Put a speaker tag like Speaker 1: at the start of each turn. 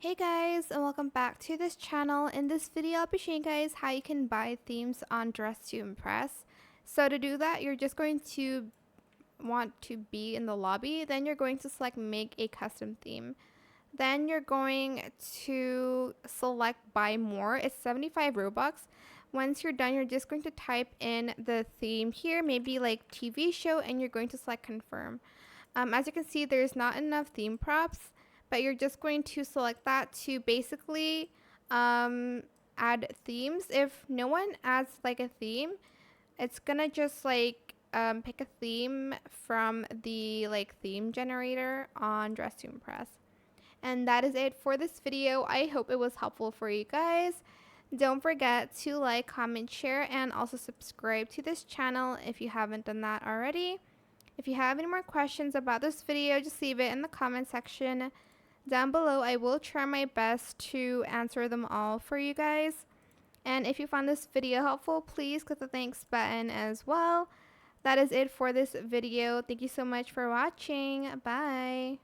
Speaker 1: Hey guys, and welcome back to this channel. In this video, I'll be showing you guys how you can buy themes on Dress to Impress. So to do that, you're just going to want to be in the lobby. Then you're going to select make a custom theme. Then you're going to select buy more. It's 75 Robux. Once you're done, you're just going to type in the theme here, maybe like TV show, and you're going to select confirm. As you can see, there's not enough theme props, but you're just going to select that to basically add themes. If no one adds like a theme, it's gonna just like pick a theme from the like theme generator on Dress to Impress. And that is it for this video. I hope it was helpful for you guys. Don't forget to like, comment, share, and also subscribe to this channel if you haven't done that already. If you have any more questions about this video, just leave it in the comment section down below. I will try my best to answer them all for you guys. And if you found this video helpful, please click the thanks button as well. That is it for this video. Thank you so much for watching. Bye.